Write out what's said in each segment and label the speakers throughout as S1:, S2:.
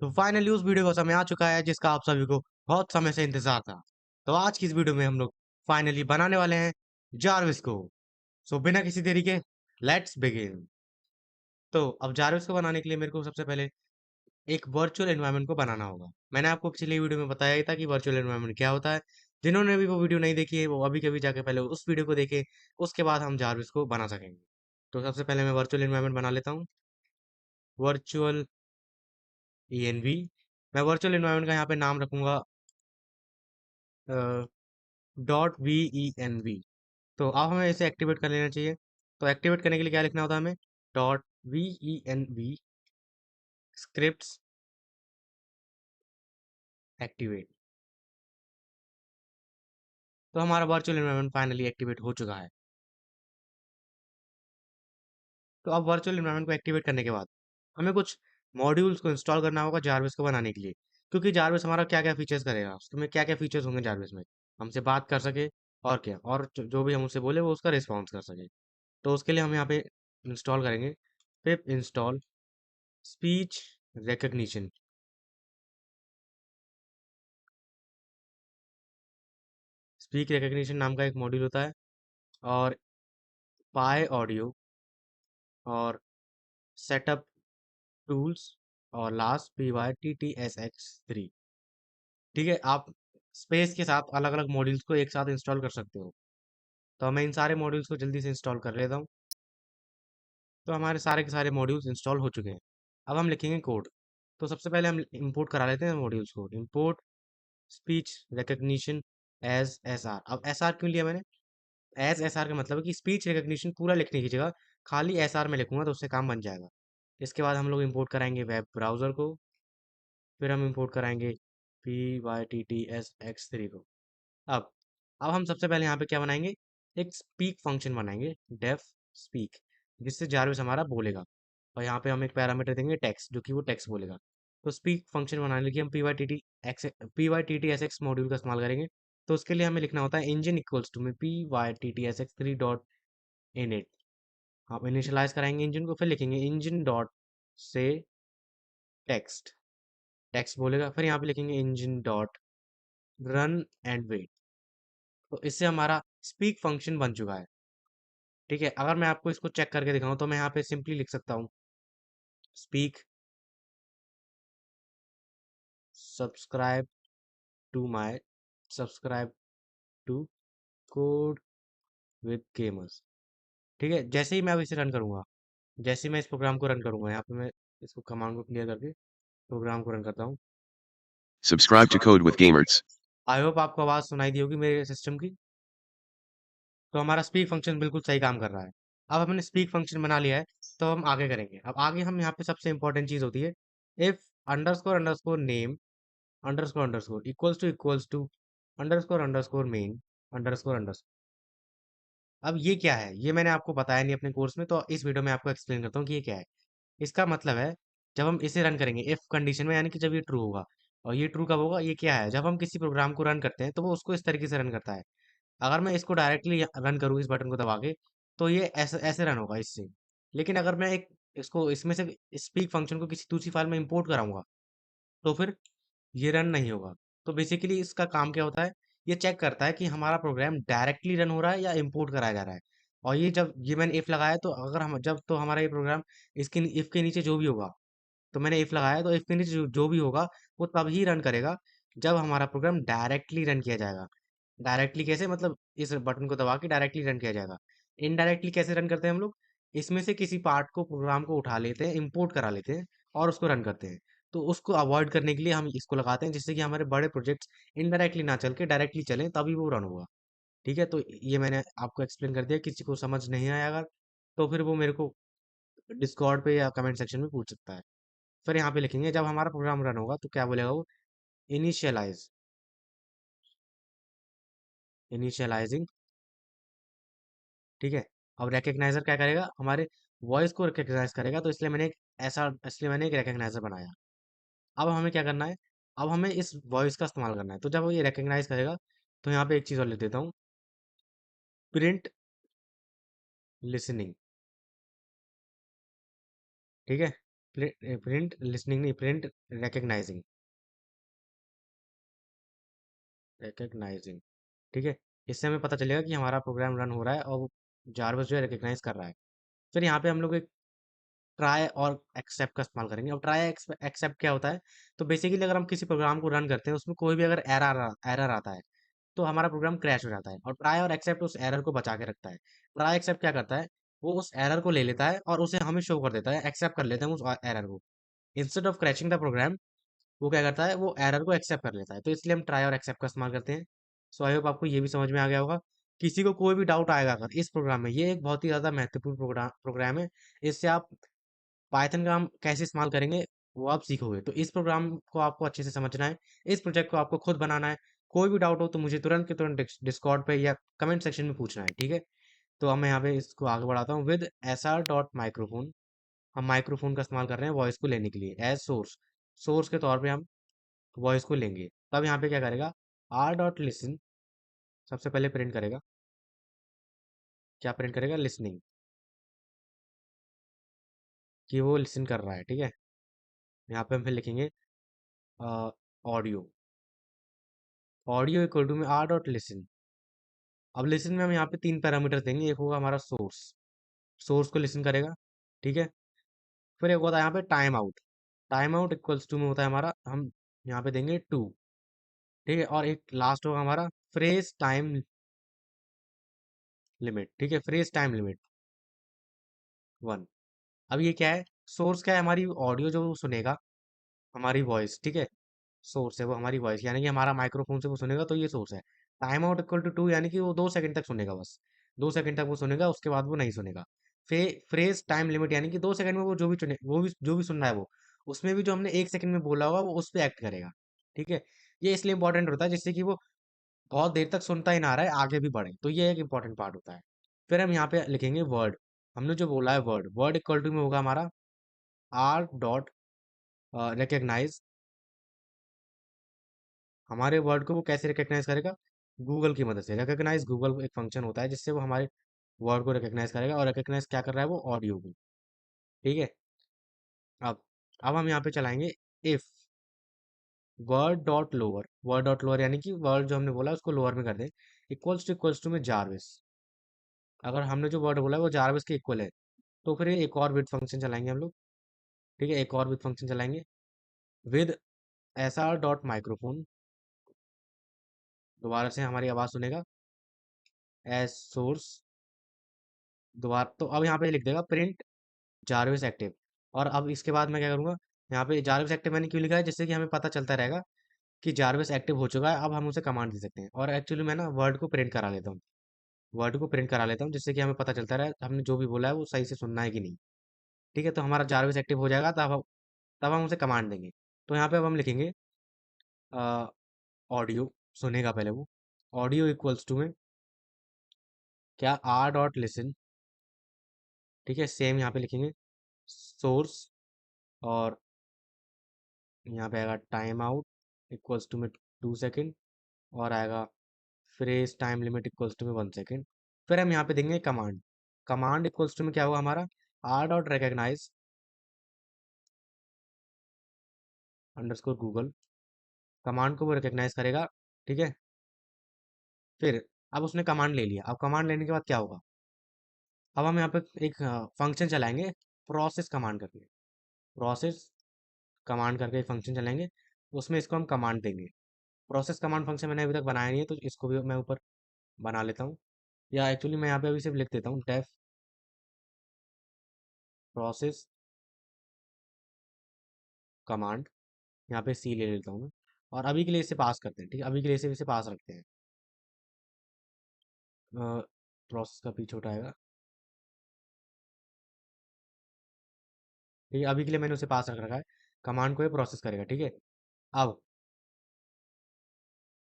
S1: तो फाइनली उस वीडियो का समय आ चुका है जिसका आप सभी को बहुत समय से इंतजार था। तो आज की इस वीडियो में हम लोग फाइनली बनाने वाले हैं जारविस को। सो बिना किसी देरी के लेट्स बिगिन। तो अब जारविस को बनाने के लिए मेरे को सबसे पहले एक वर्चुअल एनवायरनमेंट को बनाना होगा। मैंने आपको पिछली वीडियो में बताया ही था कि वर्चुअल एनवायरनमेंट क्या होता है। जिन्होंने भी वो वीडियो नहीं देखी है वो अभी कभी जाके पहले उस वीडियो को देखें, उसके बाद हम जारविस को बना सकेंगे। तो सबसे पहले मैं वर्चुअल एनवायरनमेंट बना लेता हूँ। Virtual ENV। मैं वर्चुअल एनवायरनमेंट का यहाँ पे नाम रखूंगा .VENV। तो अब हमें इसे एक्टिवेट कर लेना चाहिए। तो एक्टिवेट करने के लिए क्या लिखना होता है हमें? .VENV scripts activate. तो हमारा वर्चुअल एनवायरनमेंट फाइनली एक्टिवेट हो चुका है। तो अब वर्चुअल एनवायरनमेंट को एक्टिवेट करने के बाद हमें कुछ मॉड्यूल्स को इंस्टॉल करना होगा जारविस को बनाने के लिए। क्योंकि जारविस हमारा क्या क्या फीचर्स करेगा, उसमें क्या क्या फीचर्स होंगे जारविस में, हमसे बात कर सके और क्या, और जो भी हम उससे बोले वो उसका रिस्पॉन्स कर सके। तो उसके लिए हम यहाँ पे इंस्टॉल करेंगे पिप install speech recognition. Speech recognition नाम का एक मॉड्यूल होता है, और पाई ऑडियो, और सेटअप टूल्स, और लास्ट PYTTSX3। ठीक है, आप स्पेस के साथ अलग अलग मॉड्यूल्स को एक साथ इंस्टॉल कर सकते हो। तो मैं इन सारे मॉड्यूल्स को जल्दी से इंस्टॉल कर लेता हूँ। तो हमारे सारे के सारे मॉड्यूल्स इंस्टॉल हो चुके हैं। अब हम लिखेंगे कोड। तो सबसे पहले हम इंपोर्ट करा लेते हैं मॉड्यूल्स को। Import speech recognition as SR। अब SR क्यों लिया मैंने? एज SR का मतलब है कि स्पीच रिकग्निशन पूरा लिखने की जगह खाली SR में लिखूंगा तो उससे काम बन जाएगा। इसके बाद हम लोग इंपोर्ट कराएंगे वेब ब्राउज़र को। फिर हम इंपोर्ट कराएंगे PYTTSX3 को। अब अब हम सबसे पहले यहाँ पे क्या बनाएंगे? एक स्पीक फंक्शन बनाएंगे, डेफ स्पीक, जिससे जारविस हमारा बोलेगा। और यहाँ पे हम एक पैरामीटर देंगे टेक्स्ट, जो कि वो टेक्स्ट बोलेगा। तो स्पीक फंक्शन बनाने के लिए हम PYTTSX मॉड्यूल का इस्तेमाल करेंगे। तो उसके लिए हमें लिखना होता है इंजन इक्वल्स टू में PYTTSX3 डॉट इनिट। हम इनिशियलाइज कराएंगे इंजन को, फिर लिखेंगे इंजन डॉट से टेक्स्ट। टेक्स्ट बोलेगा, फिर यहाँ पे लिखेंगे engine dot run and wait. तो इससे हमारा स्पीक फंक्शन बन चुका है। ठीक है, अगर मैं आपको इसको चेक करके दिखाऊं तो मैं यहाँ पे सिंपली लिख सकता हूँ speak subscribe to my subscribe to code with gamers. ठीक है, जैसे ही मैं अब इसे रन करूंगा, जैसे ही मैं इस प्रोग्राम को रन करूंगा, यहाँ पे मैं इसको कमांड को क्लियर करके प्रोग्राम को रन करता हूँ।
S2: Subscribe to Code with Gamers.
S1: I hope आपको आवाज सुनाई दी होगी मेरे सिस्टम की। तो हमारा स्पीक फंक्शन बिल्कुल सही काम कर रहा है। अब हमने स्पीक फंक्शन बना लिया है, तो हम आगे करेंगे। अब आगे हम यहाँ पे सबसे इंपॉर्टेंट चीज होती है, if underscore underscore name underscore underscore equals to underscore underscore main underscore underscore. अब ये क्या है, ये मैंने आपको बताया नहीं अपने कोर्स में, तो इस वीडियो में आपको एक्सप्लेन करता हूँ कि ये क्या है। इसका मतलब है, जब हम इसे रन करेंगे इफ कंडीशन में, यानी कि जब ये ट्रू होगा। और ये ट्रू कब होगा? ये क्या है, जब हम किसी प्रोग्राम को रन करते हैं तो वो उसको इस तरीके से रन करता है। अगर मैं इसको डायरेक्टली रन करूँ इस बटन को दबा के, तो ये ऐसे ऐसे रन होगा इससे। लेकिन अगर मैं एक इसको इसमें से स्पीक फंक्शन को किसी दूसरी फाइल में इंपोर्ट कराऊंगा, तो फिर ये रन नहीं होगा। तो बेसिकली इसका काम क्या होता है, ये चेक करता है कि हमारा प्रोग्राम डायरेक्टली रन हो रहा है या इंपोर्ट कराया जा रहा है। और ये जब ये मैंने इफ लगाया, तो अगर हम जब तो हमारा ये प्रोग्राम इसके इफ के नीचे जो भी होगा, तो मैंने इफ लगाया तो इफ के नीचे जो भी होगा वो तब ही रन करेगा जब हमारा प्रोग्राम डायरेक्टली रन किया जाएगा। डायरेक्टली कैसे? मतलब इस बटन को दबा के डायरेक्टली रन किया जाएगा। इनडायरेक्टली कैसे रन करते हैं हम लोग? इसमें से किसी पार्ट को, प्रोग्राम को उठा लेते हैं, इंपोर्ट करा लेते हैं और उसको रन करते हैं। तो उसको अवॉइड करने के लिए हम इसको लगाते हैं, जिससे कि हमारे बड़े प्रोजेक्ट्स इनडायरेक्टली ना चल के डायरेक्टली चलें, तभी वो रन होगा। ठीक है, तो ये मैंने आपको एक्सप्लेन कर दिया। किसी को समझ नहीं आया अगर, तो फिर वो मेरे को डिस्कॉर्ड पे या कमेंट सेक्शन में पूछ सकता है। फिर यहाँ पे लिखेंगे जब हमारा प्रोग्राम रन होगा तो क्या बोलेगा वो? Initialise, initialising. ठीक है, अब रिकग्नाइजर क्या करेगा? हमारे वॉइस को रिकग्नाइज करेगा, तो इसलिए मैंने एक रिकग्नाइजर बनाया। अब हमें क्या करना है? अब हमें इस वॉइस का इस्तेमाल करना है। तो जब वो ये रिकग्नाइज करेगा, तो यहाँ पे एक चीज़ और लिख देता हूँ, प्रिंट लिसनिंग। ठीक है, प्रिंट लिसनिंग नहीं, प्रिंट रिकग्नाइजिंग। रिकग्नाइजिंग, ठीक है। इससे हमें पता चलेगा कि हमारा प्रोग्राम रन हो रहा है और वो जारविस जो है रिकग्नाइज कर रहा है। फिर यहाँ पे हम लोग एक ट्राई और एक्सेप्ट का इस्तेमाल करेंगे। अब ट्राई एक्सेप्ट क्या होता है? तो बेसिकली अगर हम किसी प्रोग्राम को रन करते हैं, उसमें कोई भी अगर एरर आता है, तो हमारा प्रोग्राम क्रैश हो जाता है, और ट्राई और एक्सेप्ट उस एरर को बचा के रखता है। ट्राई एक्सेप्ट क्या करता है? वो उस एरर को ले लेता है और उसे हमें शो कर देता है, एक्सेप्ट कर लेते हैं उस एरर को। Instead of crashing the program, वो क्या करता है? वो एरर को एक्सेप्ट कर लेता है। तो इसलिए हम ट्राई और एक्सेप्ट का इस्तेमाल करते हैं। सो आई होप आपको ये भी समझ में आ गया होगा। किसी को कोई भी डाउट आएगा अगर इस प्रोग्राम में, ये एक बहुत ही ज़्यादा महत्वपूर्ण प्रोग्राम है। इससे आप पाइथन का हम कैसे इस्तेमाल करेंगे वो आप सीखोगे। तो इस प्रोग्राम को आपको अच्छे से समझना है, इस प्रोजेक्ट को आपको खुद बनाना है। कोई भी डाउट हो तो मुझे तुरंत के तुरंत डिस्कॉर्ड पे या कमेंट सेक्शन में पूछना है, ठीक है। तो अब मैं यहाँ पे इसको आगे बढ़ाता हूँ। With S R dot microphone, हम माइक्रोफोन का इस्तेमाल कर रहे हैं वॉइस को लेने के लिए एज सोर्स। सोर्स के तौर पे हम वॉइस को लेंगे। तब यहाँ पे क्या करेगा? आर डॉट लिसन सबसे पहले प्रिंट करेगा। क्या प्रिंट करेगा? लिसनिंग, कि वो लिसन कर रहा है, ठीक है। यहाँ पे हम फिर लिखेंगे ऑडियो। ऑडियो इक्वल टू में आर डॉट लिसन। अब लिसन में हम यहाँ पे 3 पैरामीटर देंगे। एक होगा हमारा सोर्स, सोर्स को लिसन करेगा, ठीक है। फिर एक होता है यहाँ पे time out. Time out equals to में होता है हमारा, हम यहाँ पे देंगे 2, ठीक है। और एक लास्ट होगा हमारा फ्रेज टाइम लिमिट, ठीक है। Phrase time limit 1। अब ये क्या है? सोर्स क्या है? हमारी ऑडियो जो वो सुनेगा, हमारी वॉइस, ठीक है। सोर्स है वो हमारी वॉइस, यानी कि हमारा माइक्रोफोन से वो सुनेगा, तो ये सोर्स है। टाइम आउट इक्वल टू 2, यानी कि वो 2 सेकंड तक सुनेगा बस। 2 सेकंड तक वो सुनेगा, उसके बाद वो नहीं सुनेगा। फ्रेज टाइम लिमिट, यानी कि 2 सेकंड में वो जो भी चुने, वो भी जो भी सुन रहा है वो, उसमें भी जो हमने 1 सेकंड में बोला होगा वो उस पर एक्ट करेगा, ठीक है। ये इसलिए इंपॉर्टेंट होता है जिससे कि वो बहुत देर तक सुनता ही ना रहे, आगे भी बढ़े। तो ये एक इंपॉर्टेंट पार्ट होता है। फिर हम यहाँ पे लिखेंगे वर्ड। हमने जो बोला है वर्ड, वर्ड इक्वल टू में होगा हमारा आर डॉट रिकग्नाइज। हमारे वर्ड को वो कैसे रिकग्नाइज करेगा? गूगल की मदद से। रिकग्नाइज गूगल एक फंक्शन होता है जिससे वो हमारे वर्ड को रिकग्नाइज करेगा, और रिकग्नाइज क्या कर रहा है? वो ऑडियो को, ठीक है। अब अब हम यहाँ पे चलाएंगे इफ वर्ड डॉट लोअर, यानी कि वर्ड जो हमने बोला उसको लोअर में कर दें, इक्वल्स टू में जारविस। अगर हमने जो वर्ड बोला है वो जारविस के इक्वल है, तो फिर एक और विद फंक्शन चलाएंगे हम लोग, ठीक है। एक और विद फंक्शन चलाएंगे with S R dot microphone. दोबारा से हमारी आवाज़ सुनेगा एज सोर्स। दोबारा तो अब यहाँ पे लिख देगा प्रिंट जारविस एक्टिव। और अब इसके बाद मैं क्या करूँगा? यहाँ पे जारविस एक्टिव मैंने क्यों लिखा है? जिससे कि हमें पता चलता रहेगा कि जारविस एक्टिव हो चुका है। अब हम उसे कमांड दे सकते हैं, और एक्चुअली मैं ना वर्ड को प्रिंट करा लेता हूँ। वर्ड को प्रिंट करा लेता हूँ जिससे कि हमें पता चलता रहे हमने जो भी बोला है वो सही से सुनना है कि नहीं, ठीक है। तो हमारा जारविस एक्टिव हो जाएगा, तब हम उसे कमांड देंगे। तो यहाँ पे अब हम लिखेंगे ऑडियो, सुनेगा पहले वो। ऑडियो इक्वल्स टू में क्या? आर डॉट लिसन, ठीक है। सेम यहाँ पे लिखेंगे सोर्स, और यहाँ पे आएगा टाइम आउट इक्वल्स टू में 2 सेकेंड, और आएगा phrase time limit equals to में 1 सेकेंड। फिर हम यहाँ पे देंगे कमांड। कमांड इक्वल्स टू में क्या होगा हमारा? R dot recognise underscore Google. Command को वो रिकग्नाइज करेगा, ठीक है। फिर अब उसने कमांड ले लिया। अब कमांड लेने के बाद क्या होगा? अब हम यहाँ पे एक फंक्शन चलाएंगे प्रोसेस कमांड करके। प्रोसेस कमांड करके एक फंक्शन चलाएंगे, उसमें इसको हम कमांड देंगे। प्रोसेस कमांड फंक्शन मैंने अभी तक बनाया नहीं है, तो इसको भी मैं ऊपर बना लेता हूँ। या एक्चुअली मैं यहाँ पे अभी सिर्फ लिख देता हूँ डेफ प्रोसेस कमांड। यहाँ पे सी ले लेता हूँ मैं, और अभी के लिए इसे पास करते हैं, ठीक है। अभी के लिए इसे पास रखते हैं। प्रोसेस का पी छोटा आएगा, ठीक है। अभी के लिए मैंने उसे पास रख रखा है। कमांड को ये प्रोसेस करेगा, ठीक है। अब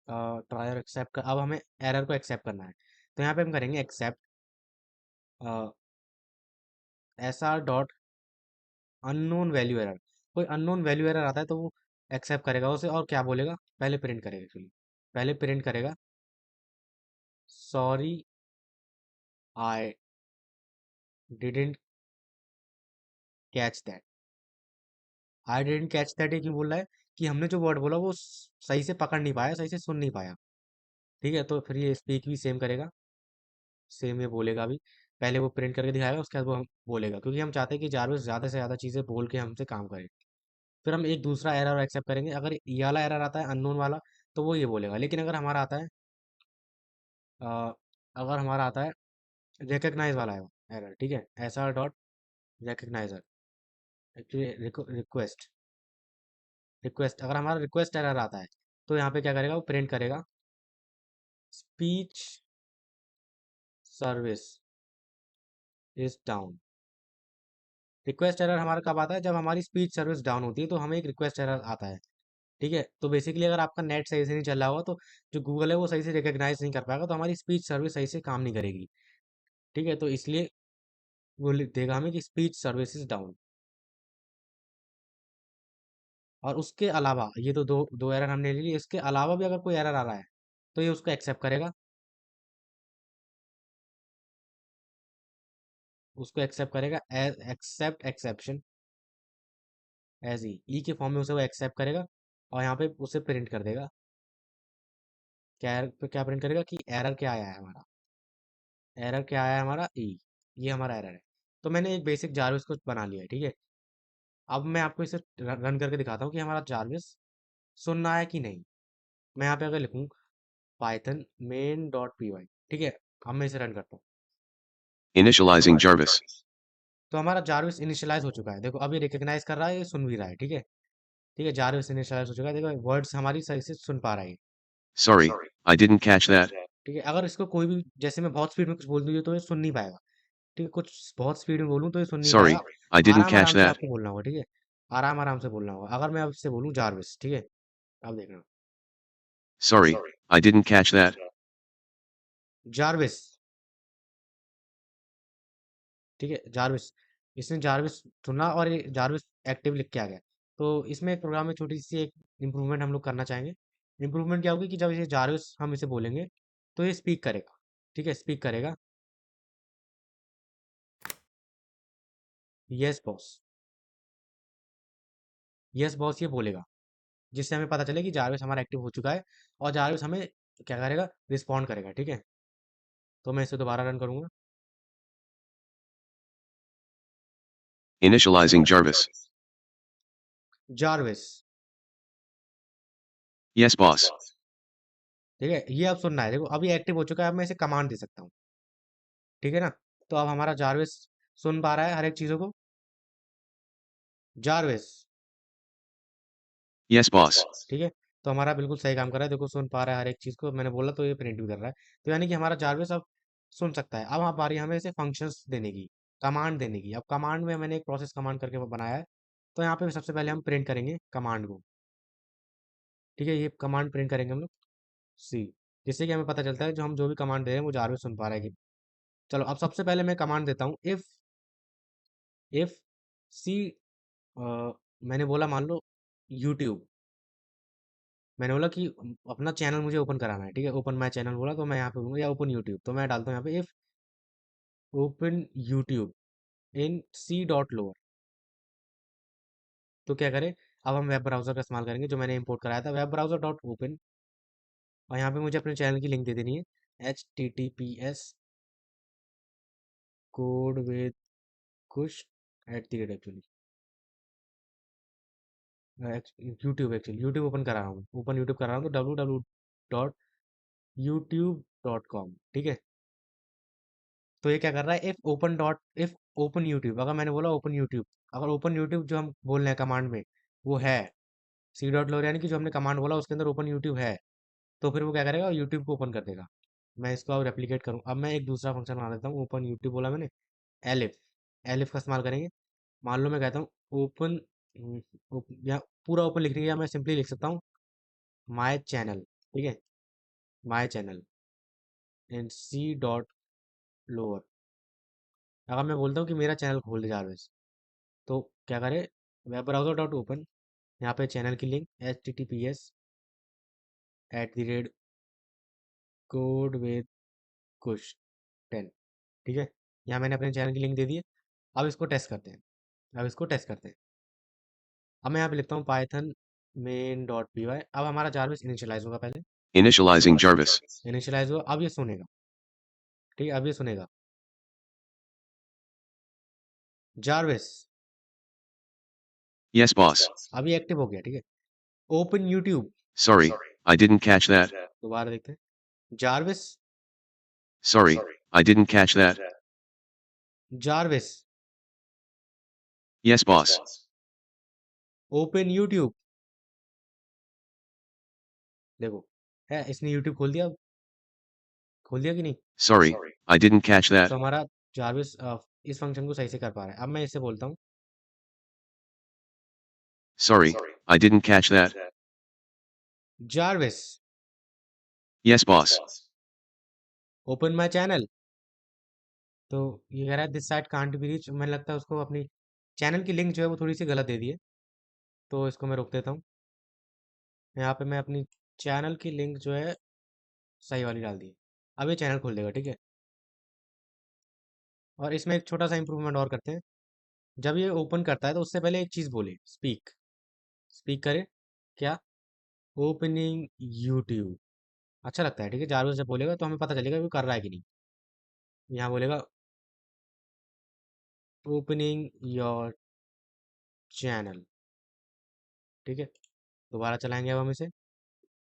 S1: ट्राई और एक्सेप्ट कर, अब हमें एरर को एक्सेप्ट करना है। तो यहाँ पे हम करेंगे except s are dot unknown value error. कोई अननोन वैल्यू एरर आता है तो वो एक्सेप्ट करेगा उसे, और क्या बोलेगा? पहले प्रिंट करेगा एक्चुअली, पहले प्रिंट करेगा sorry I didn't catch that. I didn't catch that ये क्यों बोल रहा है कि हमने जो वर्ड बोला वो सही से पकड़ नहीं पाया, सही से सुन नहीं पाया। ठीक है, तो फिर ये स्पीक भी सेम करेगा, सेम ये बोलेगा भी। पहले वो प्रिंट करके दिखाएगा, उसके बाद वो हम बोलेगा, क्योंकि हम चाहते हैं कि जारविस ज़्यादा से ज़्यादा चीज़ें बोल के हमसे काम करे। फिर हम एक दूसरा एरर एक्सेप्ट करेंगे। अगर ये वाला एरर आता है अननोन वाला, तो वो ये बोलेगा। लेकिन अगर हमारा आता है अ, अगर हमारा आता है रिकग्नाइज वाला है एरर, ठीक है, S are dot recognizer, actually request, request, अगर हमारा रिक्वेस्ट एरर आता है तो यहाँ पे क्या करेगा, वो प्रिंट करेगा speech service is down. Request error हमारा कब आता है, जब हमारी स्पीच सर्विस डाउन होती है तो हमें एक रिक्वेस्ट एरर आता है। ठीक है, तो बेसिकली अगर आपका नेट सही से नहीं चल रहा होगा तो जो गूगल है वो सही से रिकग्नाइज नहीं कर पाएगा, तो हमारी स्पीच सर्विस सही से काम नहीं करेगी। ठीक है, तो इसलिए वो लिख देगा हमें कि स्पीच सर्विस इज डाउन। और उसके अलावा ये तो दो दो एरर हमने ले लिए, इसके अलावा भी अगर कोई एरर आ रहा है तो ये उसको एक्सेप्ट करेगा, उसको एक्सेप्ट करेगा एज एक्सेप्ट एक्सेप्शन एज ई के फॉर्म में उसे वो एक्सेप्ट करेगा, और यहाँ पे उसे प्रिंट कर देगा। क्या प्रिंट करेगा कि एरर क्या आया है हमारा, एरर क्या आया है हमारा ई, ये हमारा एरर है। तो मैंने एक बेसिक जारविस को बना लिया है। ठीक है, अब मैं आपको इसे रन करके दिखाता हूँ कि हमारा जारविस सुन रहा है कि नहीं। मैं यहाँ पे अगर लिखूँ python main dot p y, ठीक है, अब मैं इसे रन करता हूँ।
S2: Initializing Jarvis.
S1: तो हमारा जारविस इनिशियलाइज हो चुका है, देखो अभी रिकग्नाइज कर रहा है, ये सुन भी रहा है। ठीक है, ठीक है, जारविस इनिशियलाइज हो चुका है, देखो वर्ड्स हमारी सही से सुन पा रहा है।
S2: Sorry, I didn't catch that.
S1: ठीक है, अगर इसको कोई भी, जैसे मैं बहुत स्पीड में कुछ बोल दूँ तो ये सुन नहीं पाएगा। ठीक है, कुछ बहुत स्पीड में बोलूँ तो ये सुन नहीं पाएगा।
S2: Sorry, I didn't
S1: आराम
S2: catch
S1: आराम से
S2: that.
S1: आपको बोलना होगा। ठीक है, आराम आराम से बोलना होगा। अगर मैं अब इससे बोलूँ जारविस, ठीक है, अब देखना
S2: Sorry, I didn't catch that.
S1: Jarvis, ठीक है, जारविस, इसने जारविस सुना और ये जारविस एक्टिव लिख के आ गया। तो इसमें एक प्रोग्राम में छोटी सी एक इम्प्रूवमेंट हम लोग करना चाहेंगे। इम्प्रूवमेंट क्या होगी कि जब ये जारविस हम इसे बोलेंगे तो ये स्पीक करेगा। ठीक है, स्पीक करेगा, यस बॉस, यस बॉस ये बोलेगा, जिससे हमें पता चले कि जारविस हमारा एक्टिव हो चुका है और जारविस हमें क्या करेगा, रिस्पॉन्ड करेगा। ठीक है, तो मैं इसे दोबारा रन करूंगा।
S2: Initializing Jarvis.
S1: Jarvis,
S2: Yes, boss.
S1: ठीक है, ये अब सुनना है, देखो अभी एक्टिव हो चुका है, अब मैं इसे कमांड दे सकता हूँ। ठीक है ना, तो अब हमारा जारविस सुन पा रहा है हर एक चीजों को। Jarvis,
S2: Yes, boss.
S1: ठीक है, तो हमारा बिल्कुल सही काम कर रहा है, देखो सुन पा रहा है हर एक चीज को, मैंने बोला तो ये प्रिंट भी कर रहा है। तो यानी कि हमारा जारविस अब सुन सकता है। अब आ बारी हमें इसे फंक्शंस देने की, कमांड देने की। अब कमांड में मैंने एक प्रोसेस कमांड करके बनाया है, तो यहाँ पे सबसे पहले हम प्रिंट करेंगे कमांड को। ठीक है, ये कमांड प्रिंट करेंगे हम लोग सी, जिससे कि हमें पता चलता है जो हम जो भी कमांड दे रहे हैं वो जारविस सुन पा रहा है कि। चलो अब सबसे पहले मैं कमांड देता हूँ इफ सी, मैंने बोला मान लो यूट्यूब, मैंने बोला कि अपना चैनल मुझे ओपन कराना है। ठीक है, ओपन माय चैनल बोला, तो मैं यहाँ पे बोलूँगा या ओपन यूट्यूब, तो मैं डालता हूँ यहाँ पे if open YouTube in c dot lower. तो क्या करें, अब हम वेब ब्राउजर का इस्तेमाल करेंगे जो मैंने इंपोर्ट कराया था, वेब ब्राउजर डॉट ओपन, और यहाँ पे मुझे अपने चैनल की लिंक दे देनी है HTTPS code with Kush @ actually YouTube, actually YouTube open करा रहा हूँ, ओपन यूट्यूब कर रहा हूँ, तो www.youtube.com। ठीक है, तो ये क्या कर रहा है, इफ ओपन यूट्यूब, अगर मैंने बोला ओपन यूट्यूब, अगर ओपन यूट्यूब जो हम बोल रहे हैं कमांड में वो है सी डॉट लोअर, यानी कि जो हमने कमांड बोला उसके अंदर ओपन यूट्यूब है, तो फिर वो क्या करेगा, यूट्यूब को ओपन कर देगा। मैं इसको अब रेप्लिकेट करूँ, अब मैं एक दूसरा फंक्शन बना देता हूँ। ओपन यूट्यूब बोला मैंने, एलिफ, एलिफ का इस्तेमाल करेंगे। मान लो मैं कहता हूँ ओपन, या पूरा ओपन लिखने की, या मैं सिंपली लिख सकता हूँ माई चैनल। ठीक है, my channel in c dot lower. अगर मैं बोलता हूँ कि मेरा चैनल खोल दे जारवेज, तो क्या करे, वेब ब्राउजर डॉट ओपन, यहाँ पे चैनल की लिंक HTTPS कोड विद कुश 10। ठीक है, यहाँ मैंने अपने चैनल की लिंक दे दी है। अब इसको टेस्ट करते हैं, अब इसको टेस्ट करते हैं। अब मैं यहाँ पे लिखता हूँ python main dot p y. अब हमारा जारविस इनिशियलाइज होगा पहले।
S2: Initializing Jarvis.
S1: इनिशियलाइज हुआ, अब ये सुनेगा। ठीक है, अब ये सुनेगा। Jarvis
S2: Yes, boss.
S1: अब ये एक्टिव हो गया। ठीक है, open YouTube.
S2: Sorry, I didn't catch that.
S1: दोबारा देखते हैं। Jarvis
S2: Sorry, I didn't catch that.
S1: Jarvis
S2: Yes, boss.
S1: Open YouTube. देखो, है इसने यूट्यूब खोल दिया। अब खोल दिया कि नहीं?
S2: Sorry, I didn't catch
S1: तो
S2: that.
S1: हमारा जारविस इस फंक्शन को सही से कर पा रहा है। अब मैं इससे बोलता हूँ
S2: Sorry, I didn't catch that.
S1: Jarvis
S2: Yes, boss.
S1: Open my channel. तो ये कह रहा है this site can't be reach. मैंने लगता है उसको अपनी चैनल की लिंक जो है वो थोड़ी सी गलत दे दी है, तो इसको मैं रोक देता हूँ। यहाँ पे मैं अपनी चैनल की लिंक जो है सही वाली डाल दी है। अब ये चैनल खोल देगा। ठीक है, और इसमें एक छोटा सा इंप्रूवमेंट और करते हैं। जब ये ओपन करता है तो उससे पहले एक चीज़ बोले, स्पीक। स्पीक करे क्या? Opening YouTube. अच्छा लगता है। ठीक है, जारविस जब बोलेगा तो हमें पता चलेगा कि वो कर रहा है कि नहीं। यहाँ बोलेगा ओपनिंग योर चैनल। ठीक है, दोबारा चलाएंगे अब हम इसे।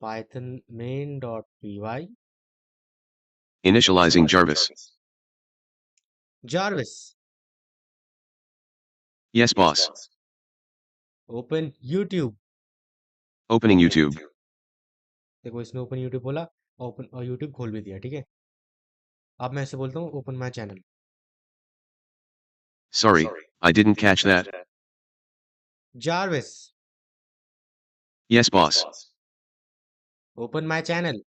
S1: Python main dot p y
S2: Initializing Jarvis.
S1: Jarvis
S2: Yes, boss.
S1: Open YouTube.
S2: Opening YouTube.
S1: देखो, इसने ओपन यूट्यूब बोला, ओपन और यूट्यूब खोल भी दिया। ठीक है, अब मैं इसे बोलता हूँ open my channel.
S2: Sorry, I didn't catch that.
S1: Jarvis
S2: Yes, boss.
S1: Open my channel.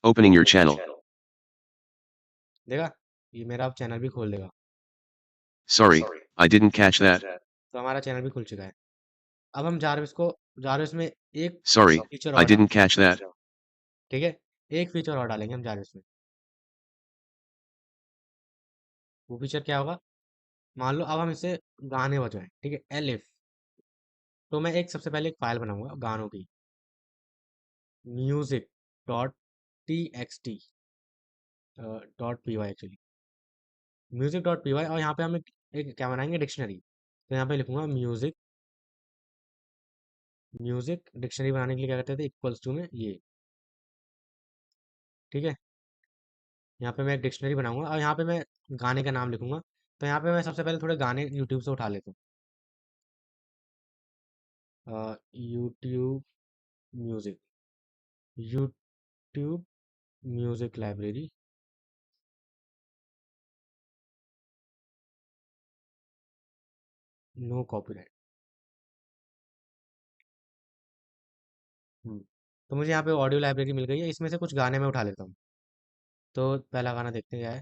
S2: Opening your channel.
S1: देखा, ये मेरा अब चैनल भी खोल देगा।
S2: Sorry, I didn't catch that.
S1: तो हमारा चैनल भी खुल चुका है। अब हम जारविस में एक
S2: Sorry,
S1: फीचर
S2: I
S1: और
S2: didn't
S1: डालेंगे।
S2: catch that.
S1: ठीक है, एक फीचर और डालेंगे हम जारविस में। वो फीचर क्या होगा? मान लो अब हम इसे गाने बजाएं। ठीक है, एलिफ। तो मैं एक सबसे पहले एक फाइल बनाऊंगा गानों की, music dot t x t dot p y actually, music dot p y. और यहाँ पे हम एक क्या बनाएंगे, डिक्शनरी। तो यहाँ पे लिखूंगा म्यूजिक। म्यूजिक डिक्शनरी बनाने के लिए क्या करते थे, इक्वल्स टू में ये। ठीक है, यहाँ पे मैं एक डिक्शनरी बनाऊंगा और यहाँ पे मैं गाने का नाम लिखूंगा। तो यहाँ पे मैं सबसे पहले थोड़े गाने यूट्यूब से उठा लेता हूँ। YouTube music, YouTube music library. No copyright. तो मुझे यहाँ पे ऑडियो लाइब्रेरी मिल गई है, इसमें से कुछ गाने मैं उठा लेता हूँ। तो पहला गाना देखते हैं क्या है।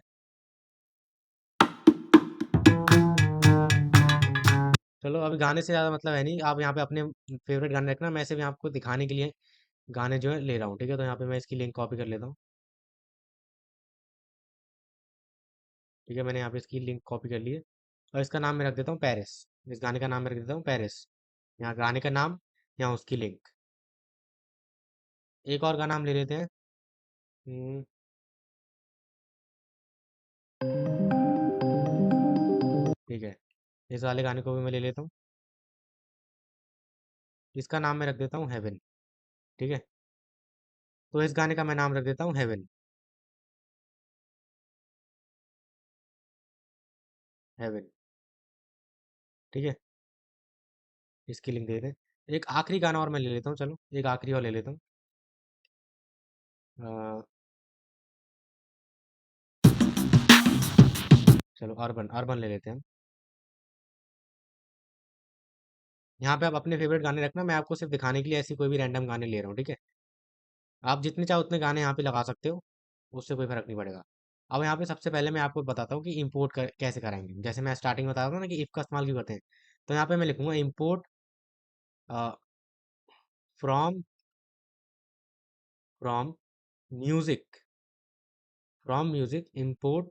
S1: चलो, अभी गाने से ज़्यादा मतलब है नहीं, आप यहाँ पे अपने फेवरेट गाने रखना। मैं सिर्फ आपको दिखाने के लिए गाने जो है ले रहा हूँ। ठीक है, तो यहाँ पे मैं इसकी लिंक कॉपी कर लेता हूँ। ठीक है, मैंने यहाँ पे इसकी लिंक कॉपी कर ली है और इसका नाम मैं रख देता हूँ पेरिस। इस गाने का नाम मैं रख देता हूँ पेरिस। यहाँ गाने का नाम, यहाँ उसकी लिंक। एक और गाना हम ले लेते हैं। हम्म, ठीक है, इस वाले गाने को भी मैं ले लेता हूँ। इसका नाम मैं रख देता हूँ हेवन। ठीक है, तो इस गाने का मैं नाम रख देता हूँ हेवन। हेवन। ठीक है, इसकी लिंक दे दें। एक आखिरी गाना और मैं ले लेता हूँ। चलो, एक आखिरी और ले लेता हूँ। अ, चलो, अर्बन अर्बन ले लेते हैं हम। यहाँ पे आप अपने फेवरेट गाने रखना, मैं आपको सिर्फ दिखाने के लिए ऐसी कोई भी रैंडम गाने ले रहा हूँ। ठीक है, आप जितने चाहो उतने गाने यहाँ पे लगा सकते हो, उससे कोई फर्क नहीं पड़ेगा। अब यहाँ पे सबसे पहले मैं आपको बताता हूँ कि इंपोर्ट कैसे कराएंगे। जैसे मैं स्टार्टिंग में बताया था ना कि इफ का इस्तेमाल क्यों करते हैं। तो यहाँ पे मैं लिखूंगा import from from music, from music import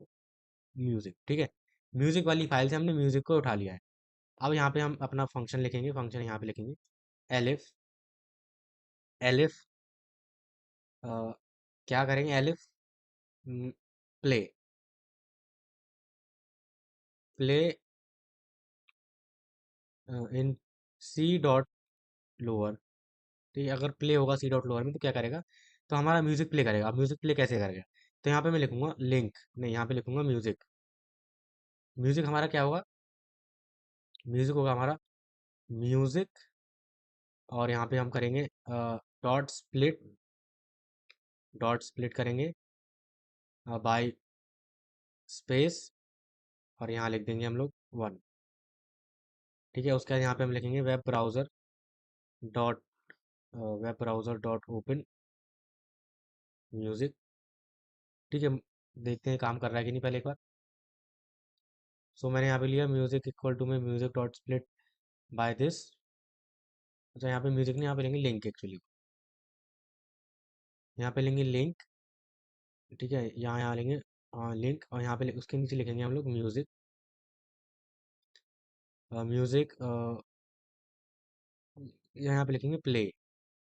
S1: music. ठीक है, म्यूजिक वाली फाइल से हमने म्यूजिक को उठा लिया है। अब यहाँ पे हम अपना फंक्शन लिखेंगे, फंक्शन यहाँ पे लिखेंगे एलिफ एलिफ क्या करेंगे, elif play play in c dot lower. ठीक है, अगर प्ले होगा सी डॉट लोअर में तो क्या करेगा, तो हमारा म्यूजिक प्ले करेगा। अब म्यूजिक प्ले कैसे करेगा, तो यहाँ पे मैं लिखूंगा लिंक, नहीं यहाँ पे लिखूंगा म्यूजिक। म्यूजिक हमारा क्या होगा, म्यूजिक होगा हमारा म्यूजिक, और यहाँ पे हम करेंगे डॉट स्प्लिट करेंगे बाय स्पेस, और यहाँ लिख देंगे हम लोग 1। ठीक है, उसके बाद यहाँ पे हम लिखेंगे dot web browser dot open music. ठीक है, देखते हैं काम कर रहा है कि नहीं पहले एक बार। सो मैंने यहाँ पे लिया म्यूज़िक इक्वल टू में music dot split by this. अच्छा, यहाँ पे म्यूज़िक नहीं, यहाँ पे लेंगे लिंक एक्चुअली, यहाँ पे लेंगे लिंक। ठीक है, यहाँ यहाँ लेंगे लिंक, और यहाँ पे उसके नीचे लिखेंगे हम लोग म्यूज़िक म्यूज़िक यहाँ पे लिखेंगे प्ले